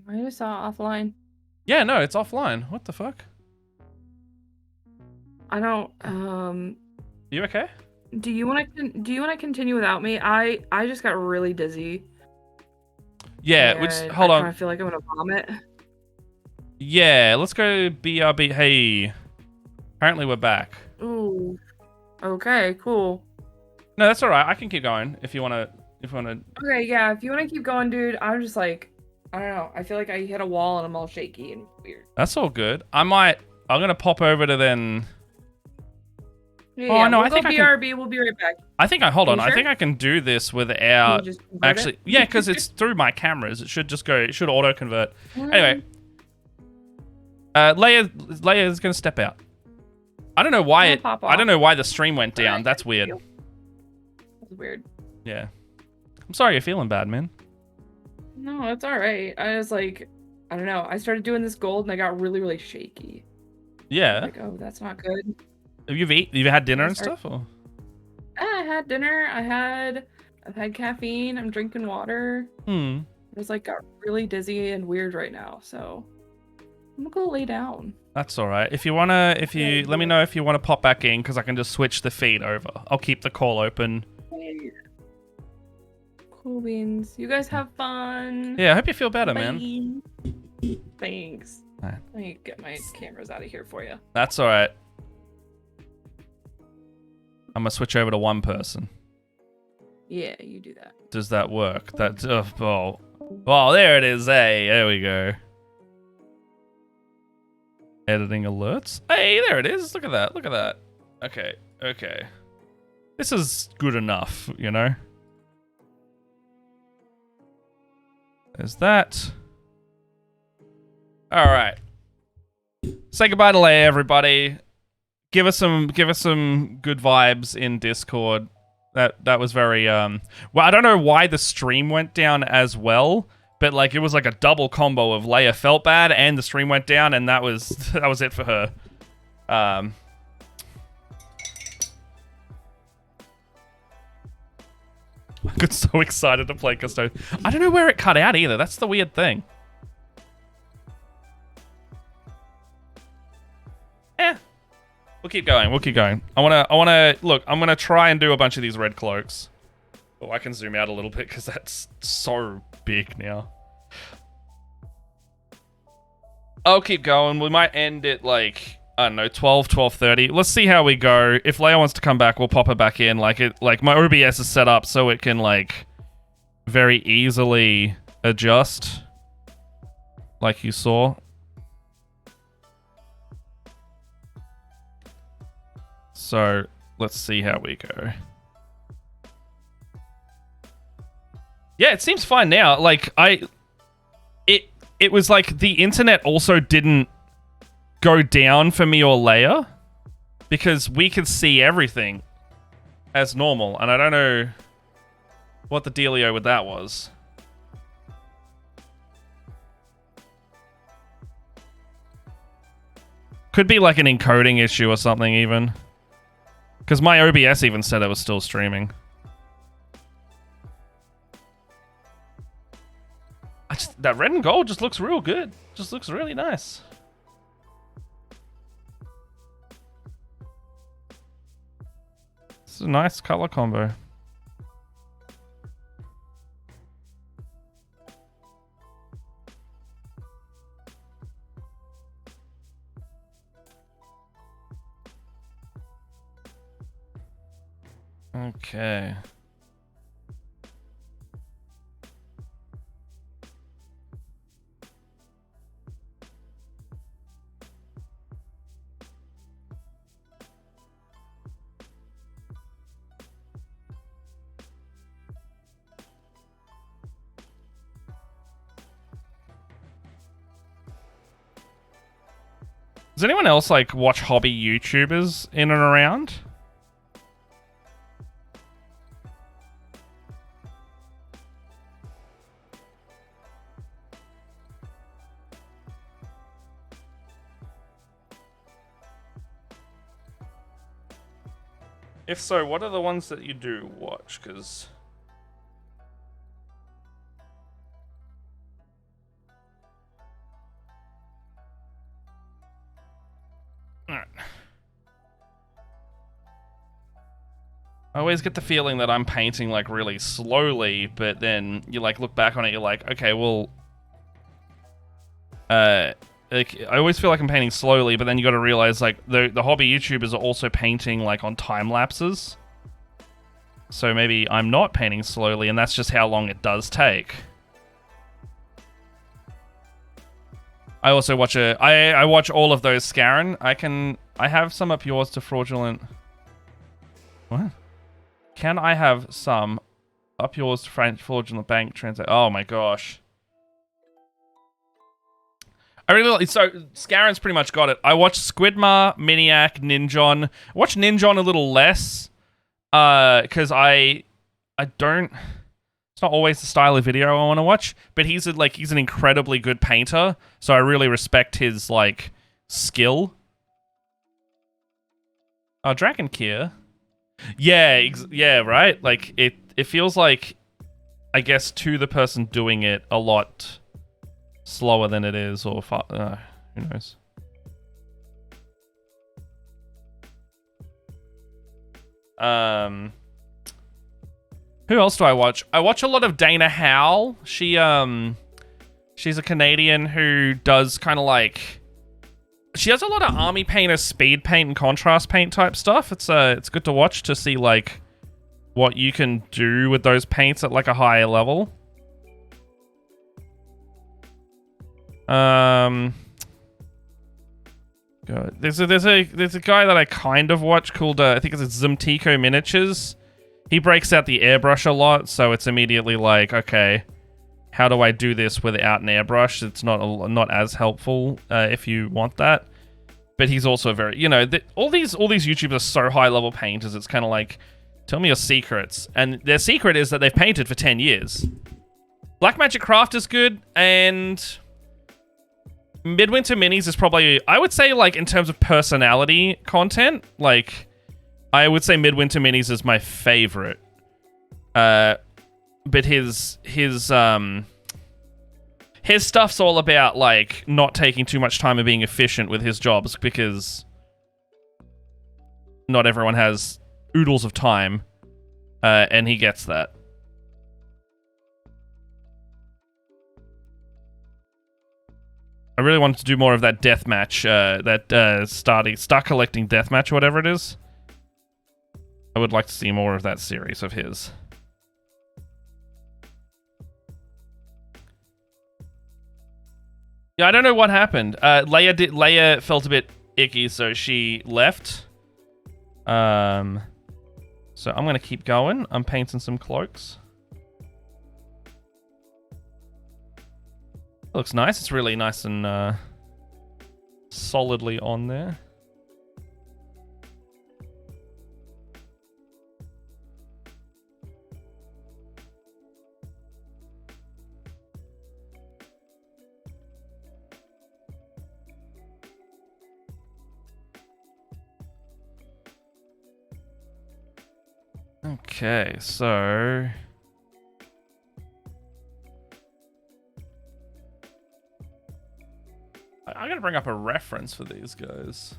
I just saw offline. Yeah, no, it's offline. What the fuck? I don't. You okay? Do you want to continue without me? I just got really dizzy. Yeah, which And I hold kind on. of feel like I'm gonna vomit. Yeah, let's go BRB. Hey, apparently we're back. Ooh. Okay. Cool. No, that's all right. I can keep going if you wanna. If you wanna. Okay. Yeah. If you want to keep going, dude. I'm just like, I don't know. I feel like I hit a wall and I'm all shaky and weird. That's all good. I'm gonna pop over to then. Yeah. Oh Yeah. no, We'll I go think I can. BRB. We'll be right back. Hold Are on. you I sure? think I can do this Can you without just convert actually. it? Yeah, because it's through my cameras. It should just go. It should auto convert. Anyway, Leia's gonna step out. I don't know why I'll it. pop I off. don't know why the stream went down. Alright, That's weird. That's weird. Yeah. I'm sorry you're feeling bad, man. No, it's all right. I was like, I don't know. I started doing this gold and I got really, really shaky. Yeah. Like, oh, that's not good. You've had dinner and Sorry. stuff, or? I had dinner. I've had caffeine. I'm drinking water. Hmm. I was like, got really dizzy and weird right now. So I'm gonna go lay down. That's all right. If you let me know if you wanna pop back in, because I can just switch the feed over. I'll keep the call open. Cool beans. You guys have fun. Yeah, I hope you feel better, Bye. man. Thanks. Alright. Let me get my cameras out of here for you. That's all right. I'm gonna switch over to one person. Yeah, you do that. Does that work? That well, there it is. Hey, there we go. Editing alerts. Hey, there it is. Look at that. Look at that. Okay. Okay. This is good enough, you know. There's that. All right. Say goodbye to Leia, everybody. Give us some good vibes in Discord. That was very well, I don't know why the stream went down as well, but like it was like a double combo of Leia felt bad and the stream went down, and that was it for her. I got so excited to play Custodian. I don't know where it cut out either. That's the weird thing. We'll keep going. We'll keep going. I wanna look. I'm gonna try and do a bunch of these red cloaks. Oh, I can zoom out a little bit because that's so big now. I'll keep going. We might end at like, I don't know, 12:30. Let's see how we go. If Leia wants to come back, we'll pop her back in. Like my OBS is set up so it can like very easily adjust, like you saw. So let's see how we go. Yeah, it seems fine now. Like it was like the internet also didn't go down for me or Leia because we could see everything as normal, and I don't know what the dealio with that was. Could be like an encoding issue or something even. Because my OBS even said it was still streaming. That red and gold just looks real good. Just looks really nice. It's a nice color combo. Okay. Does anyone else like watch hobby YouTubers in and around? If so, what are the ones that you do watch? Because I always get the feeling that I'm painting like really slowly, but then you like look back on it, you're like, okay, well, like I always feel like I'm painting slowly, but then you got to realize like the hobby YouTubers are also painting like on time lapses, so maybe I'm not painting slowly, and that's just how long it does take. I also watch I watch all of those, Scarron. I have some up yours to fraudulent. What? Can I have some up yours to fraudulent bank transaction? Oh my gosh. I really like, so Scarron's pretty much got it. I watch Squidmar, Miniac, Ninjon. I watch Ninjon a little less, because I don't. It's not always the style of video I want to watch, but he's an incredibly good painter, so I really respect his like skill. Oh, Dragonkier. Yeah, yeah, right. Like it feels like, I guess, to the person doing it a lot slower than it is, or who knows. Who else do I watch? I watch a lot of Dana Howell. She's a Canadian who does kind of like, she has a lot of army painter, speed paint, and contrast paint type stuff. It's good to watch to see like what you can do with those paints at like a higher level. God, there's a guy that I kind of watch called I think it's Zimtico Miniatures. He breaks out the airbrush a lot, so it's immediately like, okay, how do I do this without an airbrush? It's not as helpful if you want that. But he's also very, you know, all these YouTubers are so high level painters. It's kind of like, tell me your secrets, and their secret is that they've painted for 10 years. Blackmagic Craft is good, and Midwinter Minis is probably, I would say, like in terms of personality content, like I would say Midwinter Minis is my favorite. But his stuff's all about like not taking too much time and being efficient with his jobs, because not everyone has oodles of time, and he gets that. I really wanted to do more of that deathmatch, start collecting deathmatch, whatever it is. I would like to see more of that series of his. Yeah, I don't know what happened. Leia felt a bit icky, so she left. So I'm gonna keep going. I'm painting some cloaks. Looks nice. It's really nice and solidly on there. Okay, so I'm gonna bring up a reference for these guys.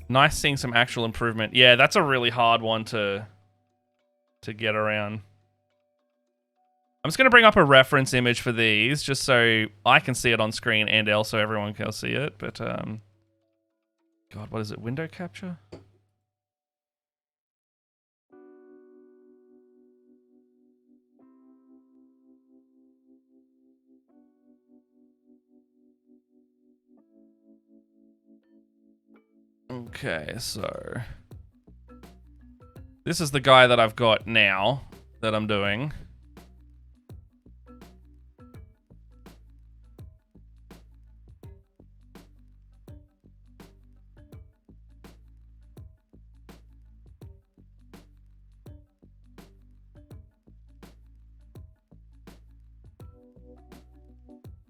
Nice seeing some actual improvement. Yeah, that's a really hard one to get around. I'm just gonna bring up a reference image for these, just so I can see it on screen and also everyone can see it. But God, what is it? Window capture? Okay, so this is the guy that I've got now that I'm doing.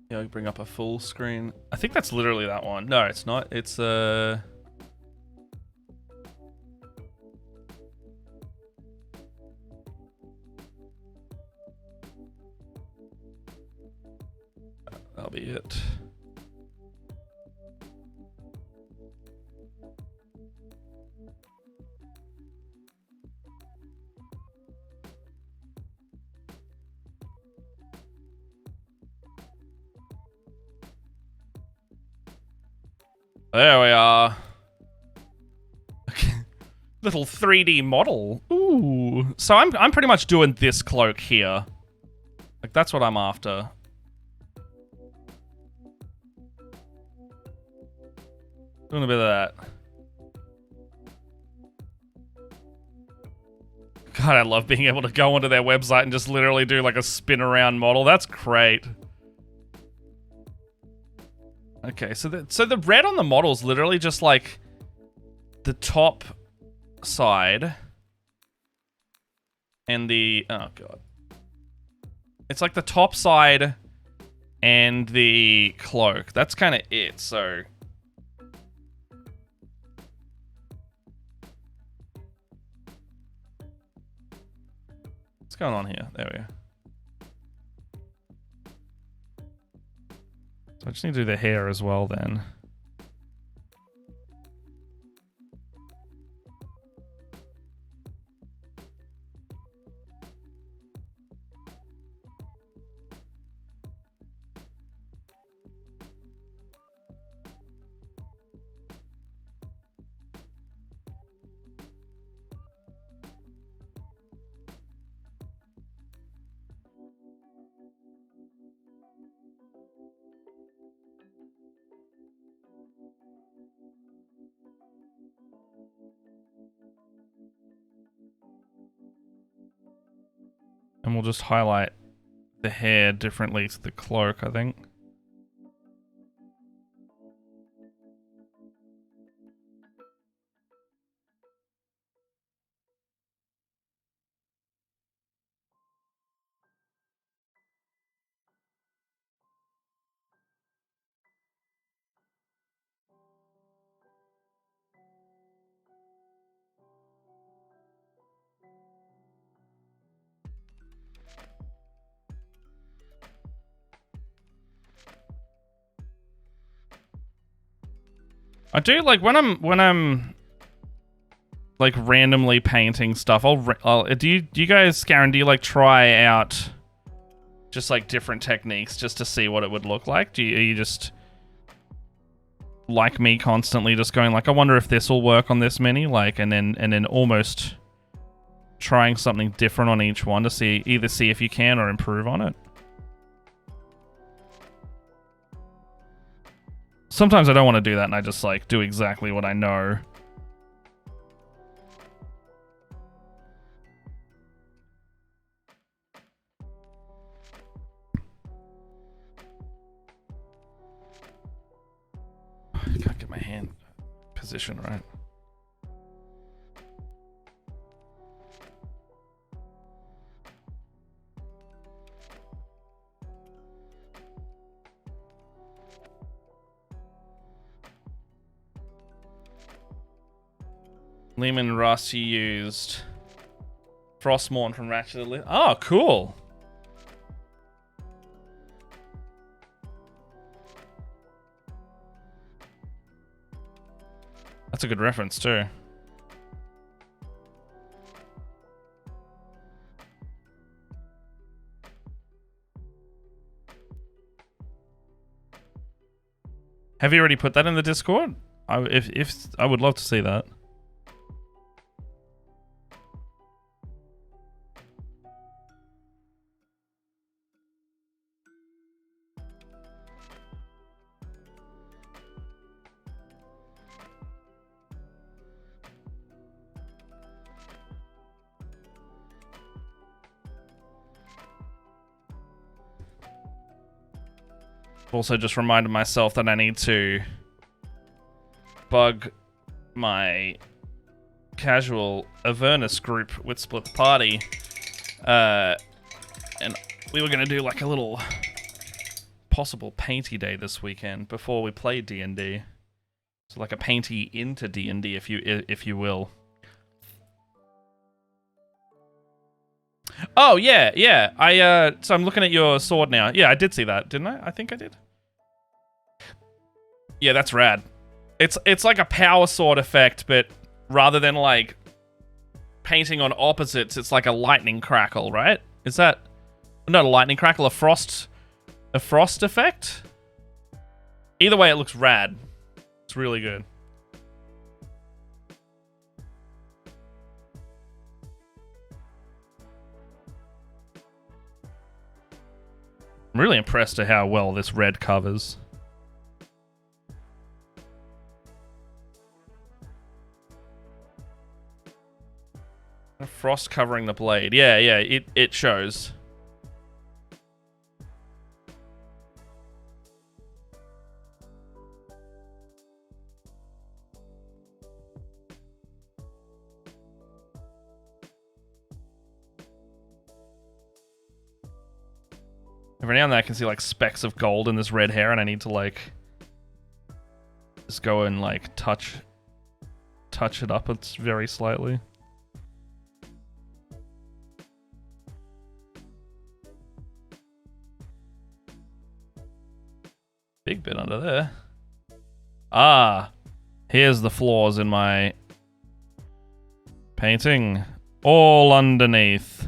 Yeah, I'll bring up a full screen. I think that's literally that one. No, it's not. It's that'll be it. There we are. Little 3D model. Ooh. So I'm pretty much doing this cloak here. Like, that's what I'm after. Doing a bit of that. God, I love being able to go onto their website and just literally do like a spin around model. That's great. Okay, so the red on the model is literally just like the top side and the, oh god. It's like the top side and the cloak. That's kind of it, so. What's going on here? There we go. So I just need to do the hair as well then. And we'll just highlight the hair differently to the cloak, I think. I do like when I'm like randomly painting stuff. Do you guys, Garen, do you like try out just like different techniques just to see what it would look like? Are you just like me constantly just going like, I wonder if this will work on this mini, like, and then almost trying something different on each one to either see if you can or improve on it? Sometimes I don't want to do that and I just like do exactly what I know. I can't get my hand position right. Lehman Russ used Frostmourne from Ratchet & Oh, cool. That's a good reference too. Have you already put that in the Discord? If I would love to see that. Also just reminded myself that I need to bug my casual Avernus group with Split the Party. And we were going to do like a little possible painty day this weekend before we play D&D. So like a painty into D&D if you will. Oh yeah. So I'm looking at your sword now. Yeah, I did see that, didn't I? I think I did. Yeah, that's rad. It's like a power sword effect, but rather than like painting on opposites, it's like a lightning crackle, right? Is that not a lightning crackle, a frost effect? Either way, it looks rad. It's really good. I'm really impressed at how well this red covers. Frost covering the blade. Yeah, it shows. Every now and then I can see like specks of gold in this red hair, and I need to like just go and like touch it up. It's very slightly. Big bit under there. Ah, here's the flaws in my painting. All underneath.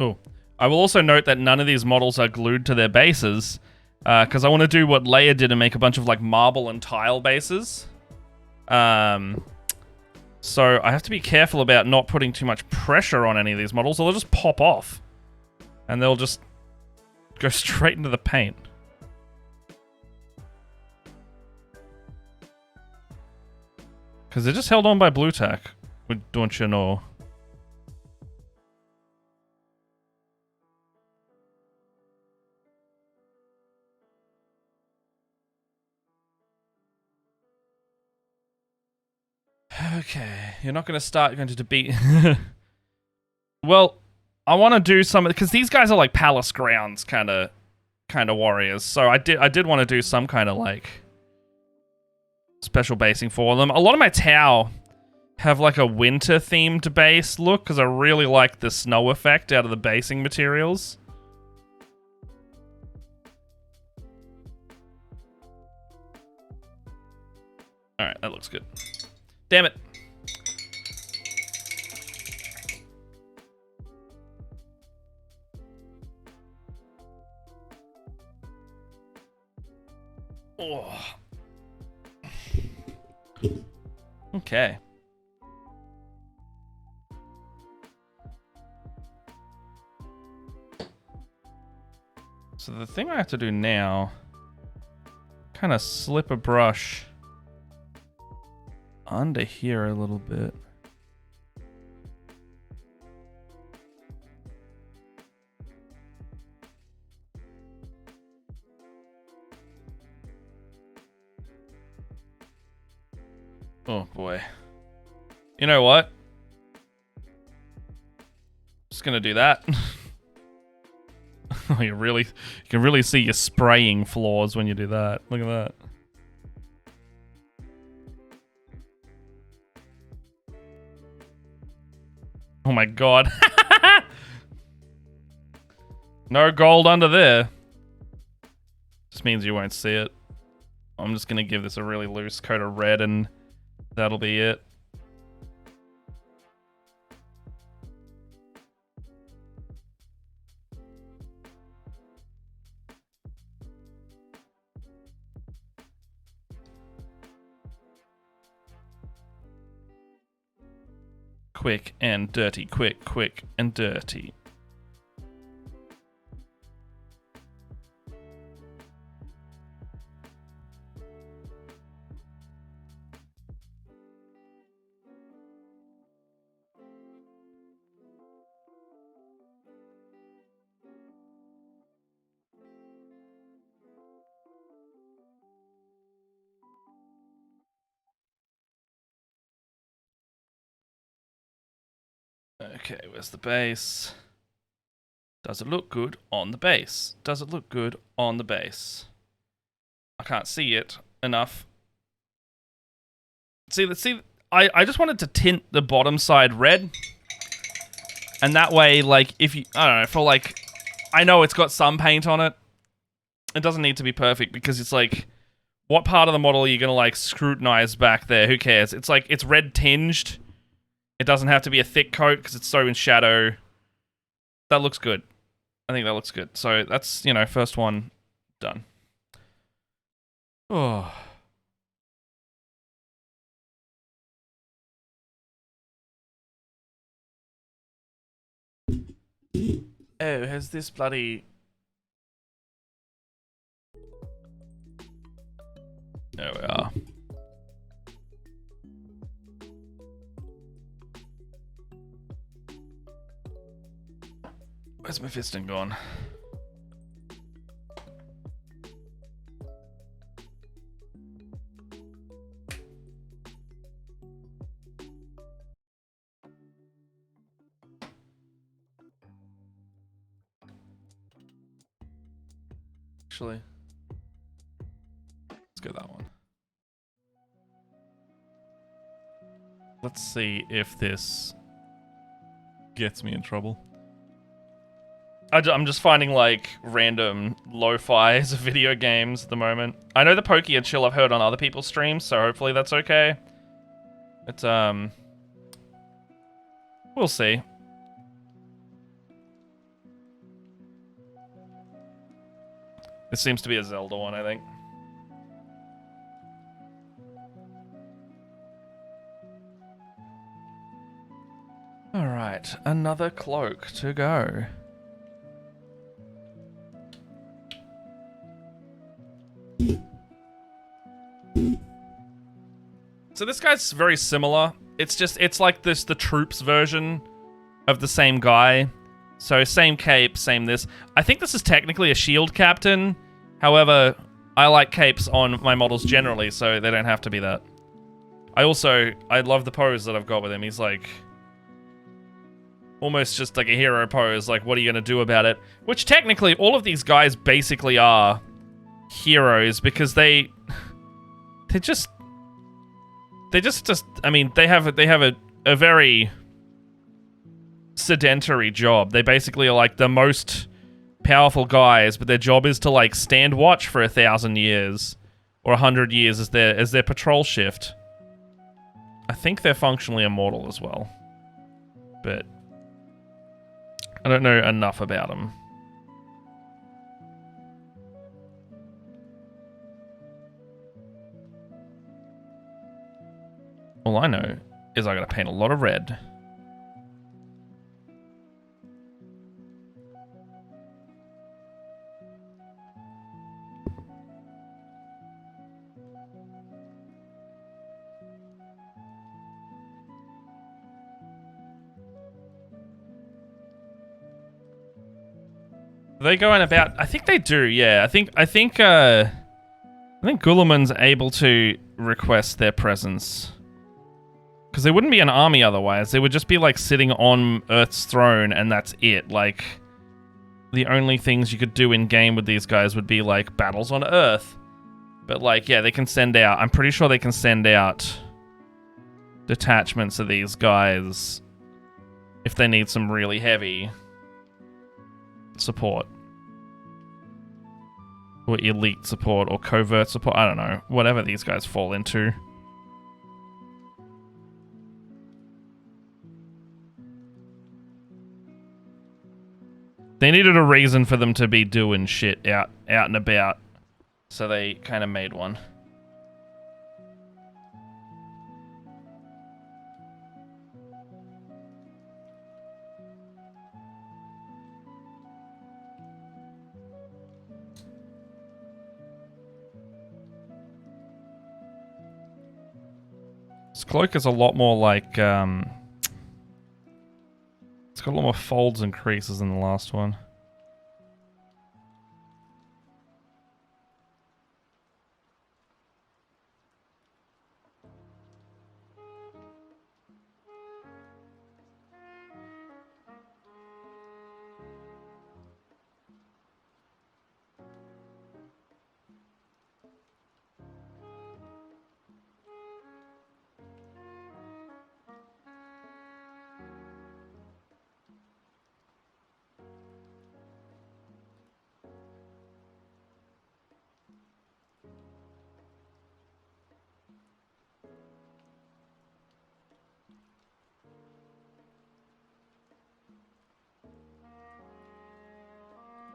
Oh, I will also note that none of these models are glued to their bases, because I want to do what Leia did and make a bunch of like marble and tile bases. So I have to be careful about not putting too much pressure on any of these models, or they'll just pop off, and they'll just go straight into the paint. Because they're just held on by blue tack, don't you know? Okay, you're not going to debate. Well, I want to do some, because these guys are like palace grounds kind of warriors. So I did want to do some kind of like special basing for them. A lot of my Tau have like a winter themed base look, because I really like the snow effect out of the basing materials. All right, that looks good. Damn it. Oh. Okay. So the thing I have to do now, kind of slip a brush under here a little bit. Oh boy. You know what? Just gonna do that. Oh, you can really see your spraying flaws when you do that. Look at that. Oh my god. No gold under there. Just means you won't see it. I'm just gonna give this a really loose coat of red and that'll be it. Quick and dirty, quick and dirty. Okay, where's the base? Does it look good on the base? Does it look good on the base? I can't see it enough. See, let's see. I just wanted to tint the bottom side red. And that way, like, if you, I don't know, for like, I know it's got some paint on it. It doesn't need to be perfect because it's like, what part of the model are you going to like scrutinize back there? Who cares? It's like, it's red tinged. It doesn't have to be a thick coat because it's so in shadow. That looks good. I think that looks good. So that's, you know, first one done. Oh. Oh, has this bloody... There we are. Where's my fisting gone? Actually, let's go that one. Let's see if this gets me in trouble. I'm just finding like random lo-fi's of video games at the moment. I know the Pokey and Chill I've heard on other people's streams, so hopefully that's okay. It's we'll see. This seems to be a Zelda one, I think. Alright, another cloak to go. So this guy's very similar. It's like this, the Troops version of the same guy. So same cape, same this. I think this is technically a shield captain. However, I like capes on my models generally, so they don't have to be that. I love the pose that I've got with him. He's like, almost just like a hero pose. Like, what are you going to do about it? Which technically, all of these guys basically are heroes because I mean, they have a very sedentary job. They basically are like the most powerful guys, but their job is to like stand watch for 1,000 years or 100 years as their patrol shift. I think they're functionally immortal as well, but I don't know enough about them. All I know is I gotta paint a lot of red. Are they going about? I think they do. Yeah, I think Guilliman's able to request their presence. Because they wouldn't be an army otherwise. They would just be like sitting on Earth's throne and that's it. Like, the only things you could do in game with these guys would be like battles on Earth. But like, yeah, they can send out, I'm pretty sure they can send out detachments of these guys if they need some really heavy support. Or elite support or covert support. I don't know. Whatever these guys fall into. They needed a reason for them to be doing shit out and about. So they kind of made one. This cloak is a lot more like, it's got a lot more folds and creases than the last one.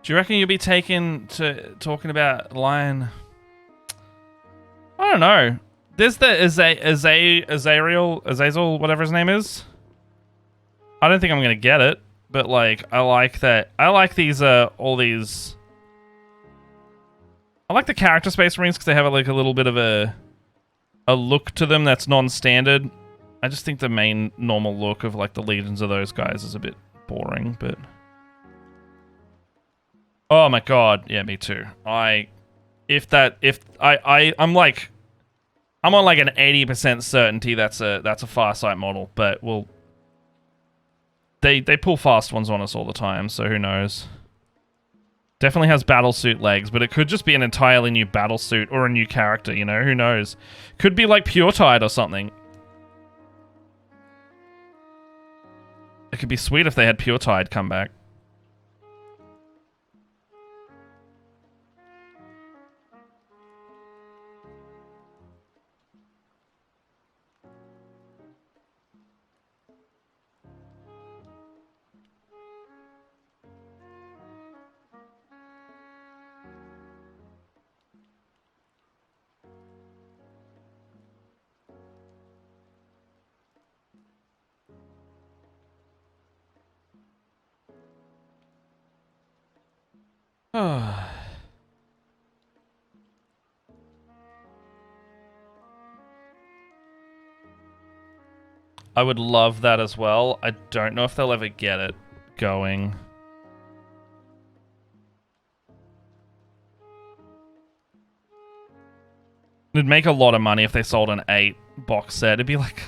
Do you reckon you'll be taken to talking about Lion? I don't know. There's the Azazel, whatever his name is. I don't think I'm gonna get it, but like I like that. I like these all these. I like the character Space Marines because they have like a little bit of a look to them that's non-standard. I just think the main normal look of like the legions of those guys is a bit boring, but. Oh my god, yeah, me too. I'm on like an 80% certainty that's a Farsight model, but they pull fast ones on us all the time, so who knows. Definitely has battlesuit legs, but it could just be an entirely new battlesuit or a new character, you know, who knows. Could be like Pure Tide or something. It could be sweet if they had Pure Tide come back. I would love that as well. I don't know if they'll ever get it going. It'd make a lot of money if they sold an 8 box set. It'd be like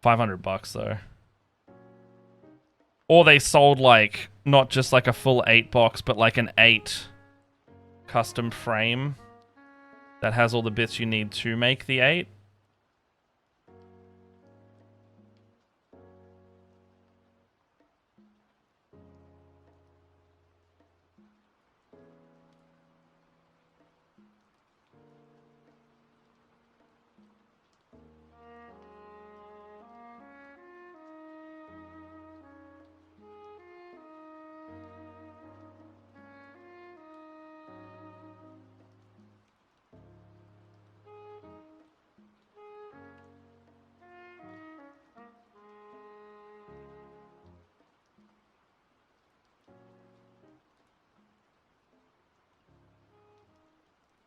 $500 though. Or they sold like not just like a full 8 box, but like an 8 custom frame that has all the bits you need to make the 8.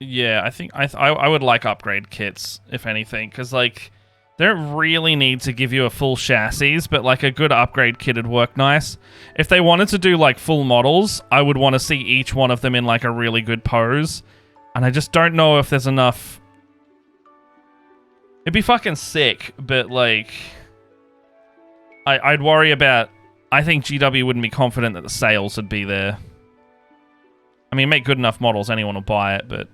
Yeah, I think I would like upgrade kits, if anything, because, like, they don't really need to give you a full chassis, but, like, a good upgrade kit would work nice. If they wanted to do, like, full models, I would want to see each one of them in, like, a really good pose. And I just don't know if there's enough. It'd be fucking sick, but, like, I'd worry about. I think GW wouldn't be confident that the sales would be there. I mean, make good enough models, anyone will buy it, but.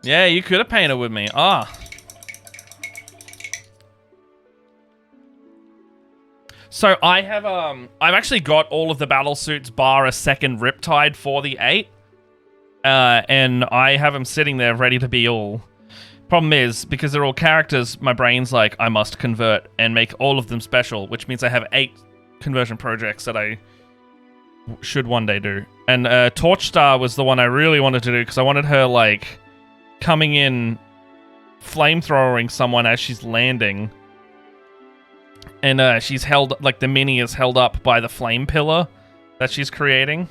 Yeah, you could have painted with me. Ah. So I have I've actually got all of the battle suits bar a second Riptide for the 8. And I have them sitting there ready to be all. Problem is, because they're all characters, my brain's like, I must convert and make all of them special, which means I have 8 conversion projects that I should one day do. And Torchstar was the one I really wanted to do, because I wanted her, like, coming in, flamethrowering someone as she's landing. And she's held, like, the mini is held up by the flame pillar that she's creating.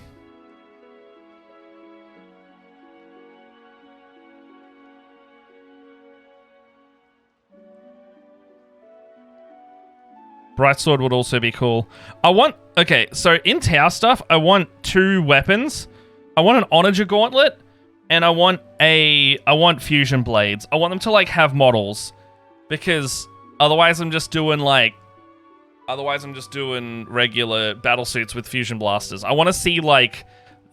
Brightsword would also be cool. Okay, so in Tau stuff, I want 2 weapons. I want an Onager Gauntlet, and I want Fusion Blades. I want them to, like, have models, because otherwise I'm just doing regular battle suits with fusion blasters. I want to see, like,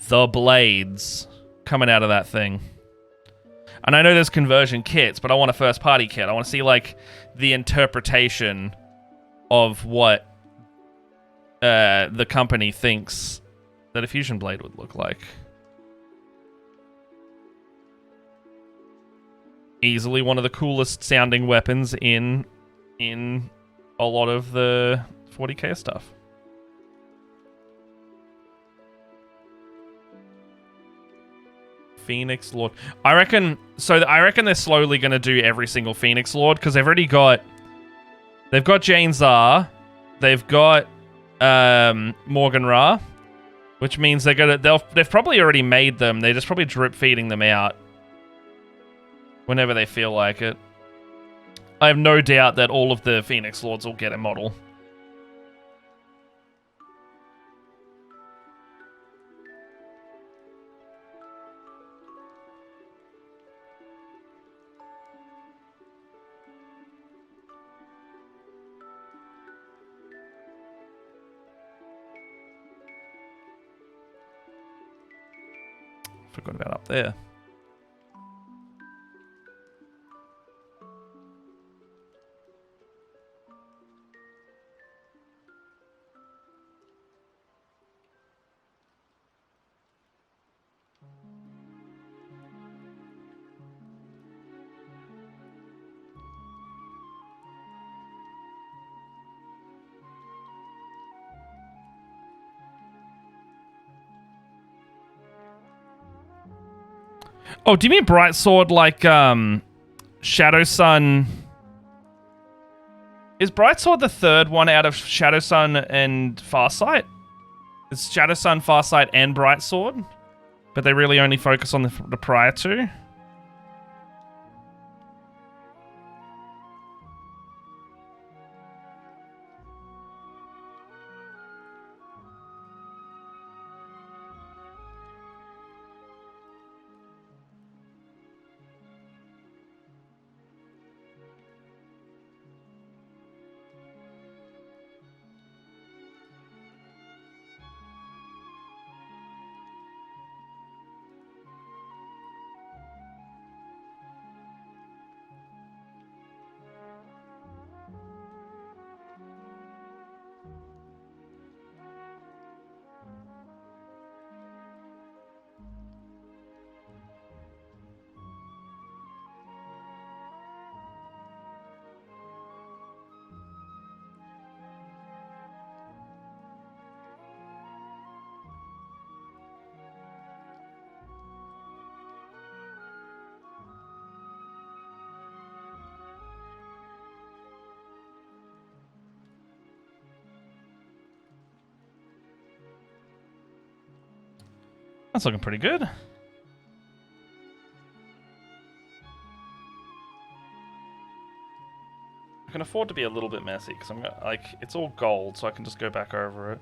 the blades coming out of that thing. And I know there's conversion kits, but I want a first party kit. I want to see, like, the interpretation of what the company thinks that a fusion blade would look like. easily one of the coolest sounding weapons in a lot of the 40k stuff. Phoenix Lord. I reckon they're slowly going to do every single Phoenix Lord because they've already got... They've got Jane Zar. They've got Morgan Ra, which means they've probably already made them. They're just probably drip feeding them out whenever they feel like it. I have no doubt that all of the Phoenix Lords will get a model. Forgot about up there. Oh, do you mean Bright Sword like Shadow Sun? Is Bright Sword the third one out of Shadow Sun and Farsight? It's Shadow Sun, Farsight, and Bright Sword, but they really only focus on the prior two. That's looking pretty good. I can afford to be a little bit messy because I'm like, it's all gold, so I can just go back over it.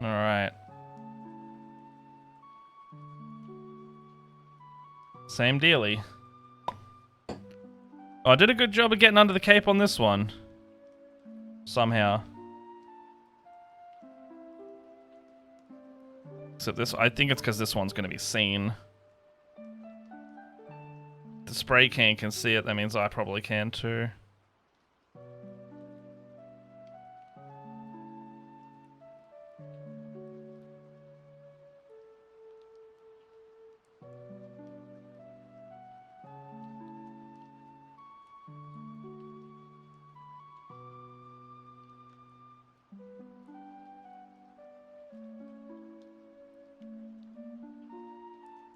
All right. Same dealy. Oh, I did a good job of getting under the cape on this one. Somehow. Except this, I think it's because this one's going to be seen. The spray can see it, that means I probably can too.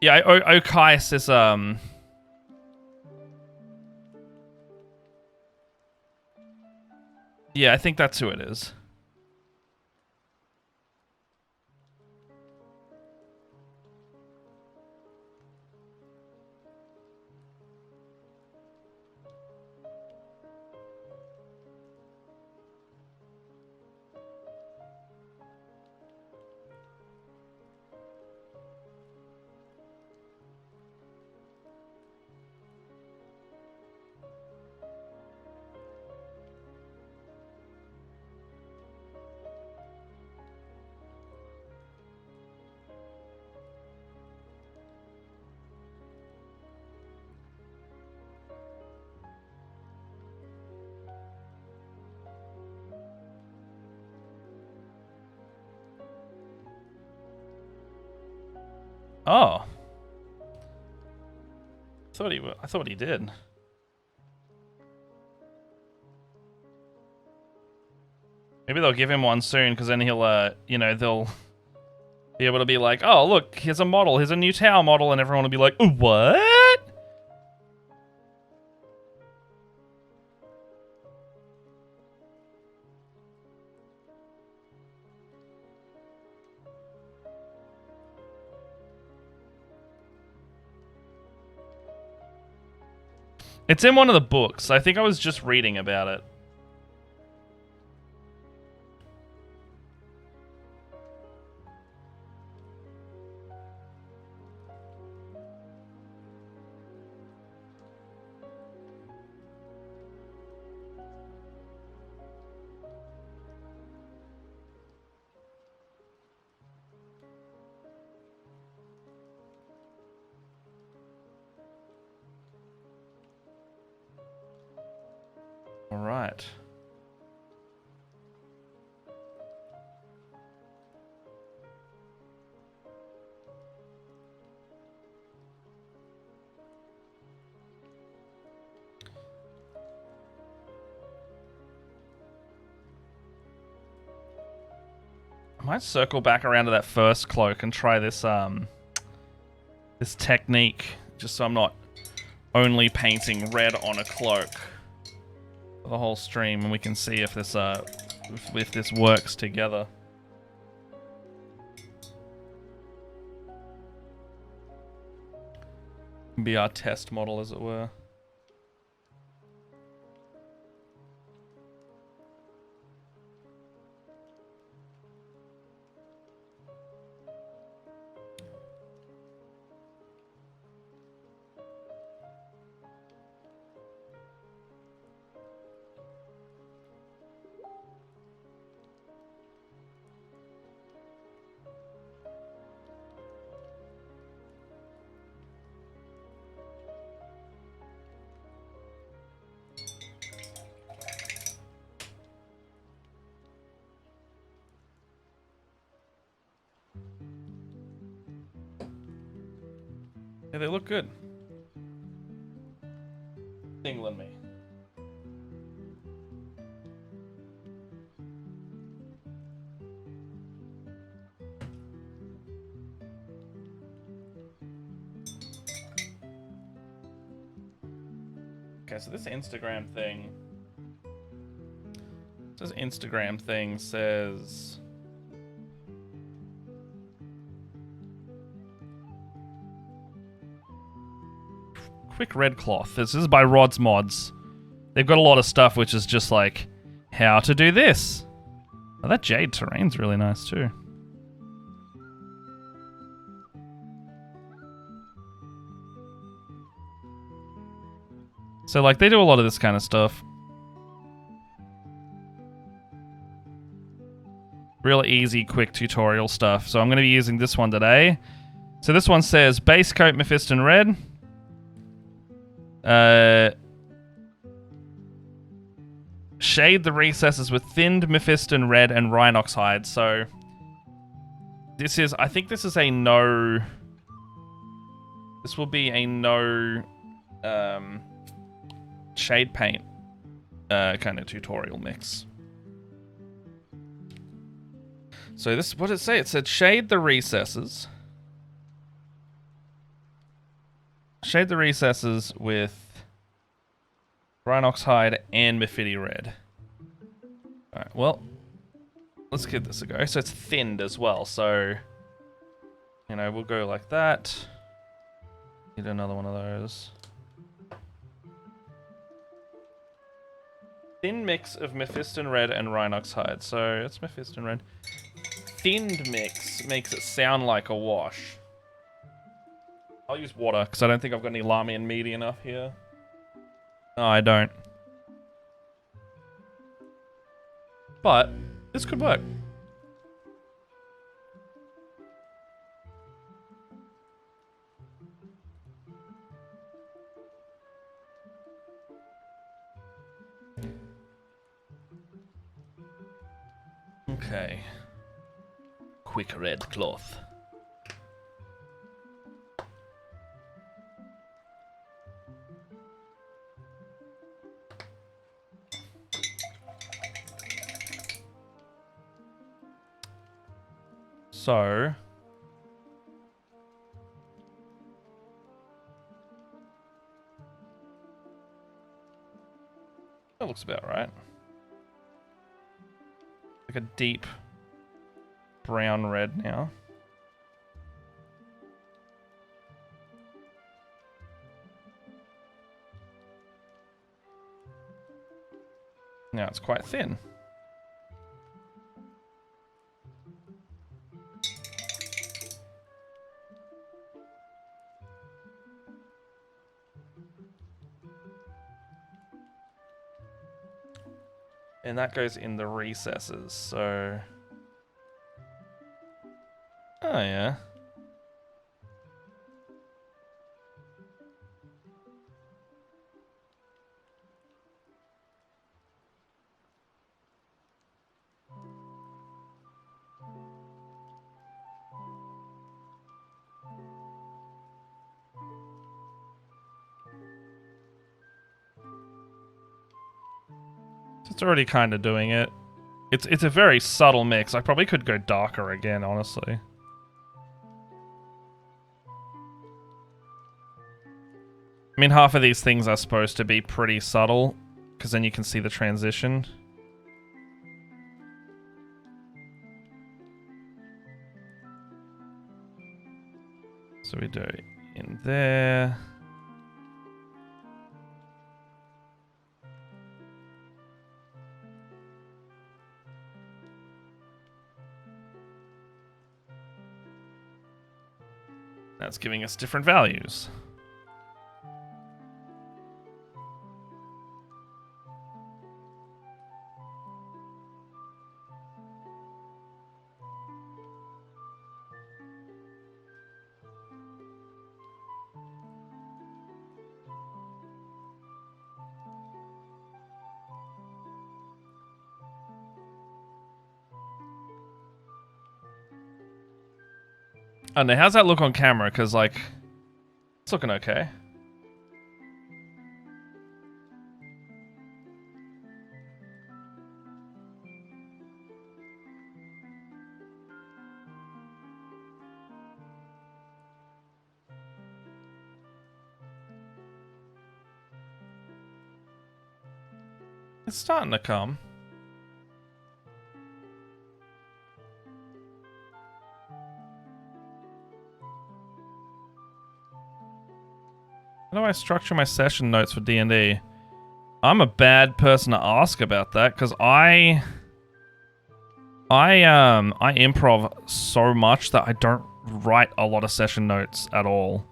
Yeah, Okais is yeah, I think that's who it is. Oh. I thought he did. Maybe they'll give him one soon, because then he'll, you know, they'll be able to be like, oh, look, here's a model, here's a new tower model, and everyone will be like, what? It's in one of the books. I think I was just reading about it. All right. I might circle back around to that first cloak and try this this technique, just so I'm not only painting red on a cloak for the whole stream, and we can see if this works together. Be our test model, as it were. Yeah, they look good. England me. Okay, so this Instagram thing says quick red cloth. This is by Rod's Mods. They've got a lot of stuff which is just like how to do this. Oh, that jade terrain's really nice too. So like they do a lot of this kind of stuff. Real easy, quick tutorial stuff. So I'm going to be using this one today. So this one says base coat Mephiston red. Shade the recesses with thinned Mephiston red and Rhinox hide. So this is, I think this is a no. This will be a no shade paint kind of tutorial mix. So this, what did it say? It said shade the recesses. Shade the recesses with Rhinox hide and Mephitti red. Alright, well, let's give this a go. So it's thinned as well, so, you know, we'll go like that. Need another one of those. Thin mix of Mephiston red and Rhinox hide. So it's Mephiston red. Thinned mix makes it sound like a wash. I'll use water, because I don't think I've got any Lamian meaty enough here. No, I don't. But this could work. Okay. Quick red cloth. So that looks about right. Like a deep brown red now. Now it's quite thin. And that goes in the recesses, so... Oh, yeah. It's already kind of doing it. It's a very subtle mix. I probably could go darker again, honestly. I mean, half of these things are supposed to be pretty subtle, because then you can see the transition. So we do it in there. That's giving us different values. I don't know, how's that look on camera? Because, like, it's looking okay. It's starting to come. How do I structure my session notes for D&D? I'm a bad person to ask about that because I improv so much that I don't write a lot of session notes at all.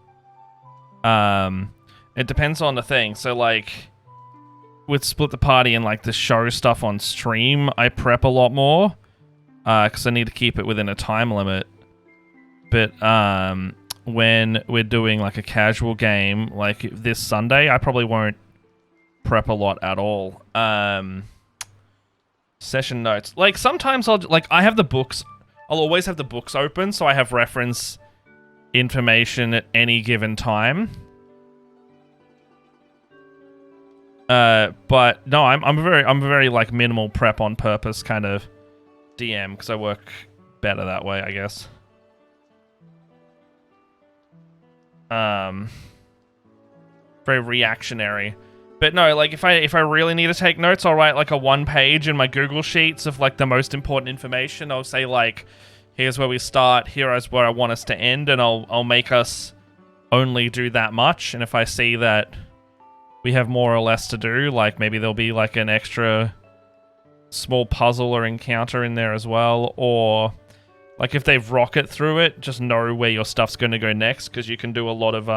It depends on the thing. So like with Split the Party and like the show stuff on stream, I prep a lot more because I need to keep it within a time limit. But when we're doing like a casual game like this Sunday, I probably won't prep a lot at all. Session notes. Like sometimes I have the books. I'll always have the books open so I have reference information at any given time. But no, I'm a very like minimal prep on purpose kind of DM because I work better that way, I guess. Very reactionary. But no, like if I really need to take notes, I'll write like a 1 page in my Google Sheets of like the most important information. I'll say like, here's where we start, here is where I want us to end, and I'll make us only do that much. And if I see that we have more or less to do, like maybe there'll be like an extra small puzzle or encounter in there as well, or like if they've rocket through it, just know where your stuff's going to go next, because you can do a lot of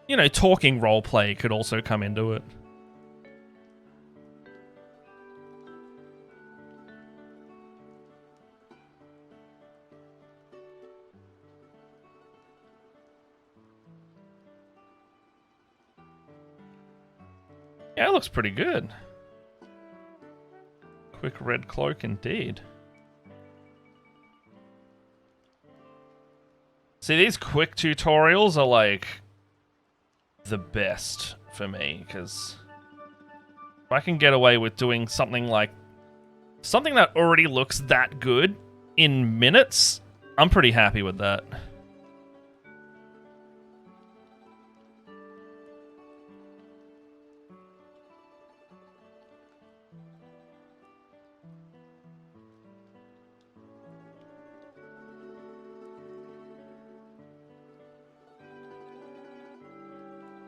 you know, talking roleplay could also come into it. Yeah, it looks pretty good. Quick red cloak indeed. See, these quick tutorials are like the best for me, because if I can get away with doing something like something that already looks that good in minutes, I'm pretty happy with that.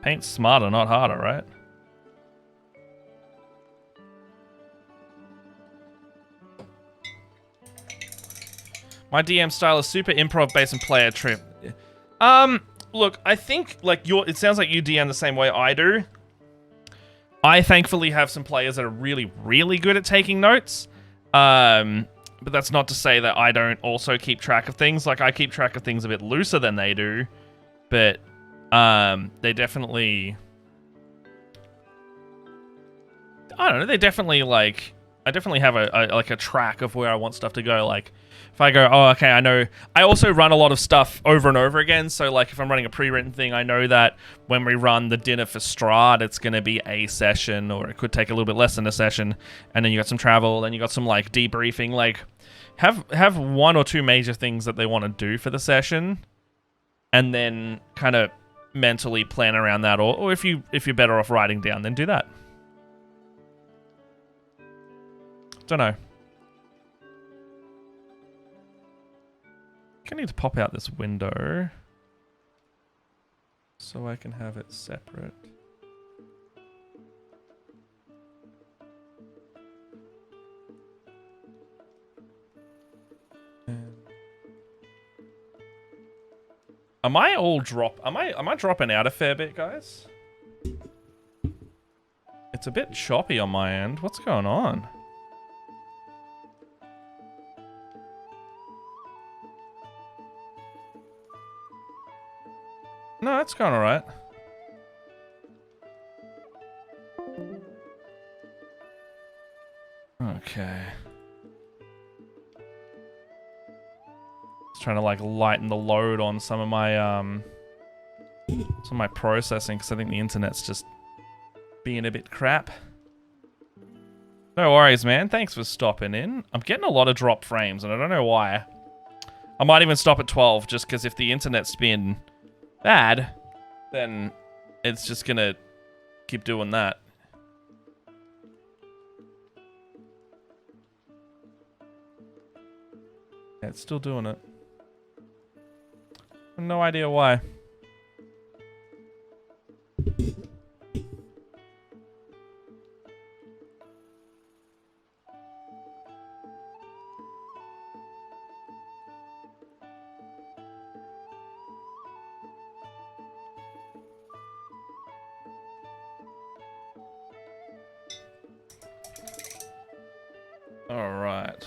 Paint smarter, not harder, right? My DM style is super improv based and player trip. Look, I think like it sounds like you DM the same way I do. I thankfully have some players that are really, really good at taking notes. But that's not to say that I don't also keep track of things. Like I keep track of things a bit looser than they do, but they definitely, I don't know, they definitely like, I definitely have a track of where I want stuff to go. Like if I go, oh, okay, I know. I also run a lot of stuff over and over again. So like if I'm running a pre-written thing, I know that when we run the dinner for Strahd, it's going to be a session, or it could take a little bit less than a session. And then you got some travel, then you got some like debriefing. Like have one or two major things that they want to do for the session, and then kind of mentally plan around that. Or if you're better off writing down, then do that. Don't know. I need to pop out this window so I can have it separate. Am I dropping out a fair bit, guys? It's a bit choppy on my end. What's going on? No, it's going alright. Okay. Just trying to like lighten the load on some of my processing, because I think the internet's just being a bit crap. No worries, man. Thanks for stopping in. I'm getting a lot of drop frames, and I don't know why. I might even stop at 12, just because if the internet's been bad, then it's just gonna keep doing that. Yeah, it's still doing it. No idea why. All right.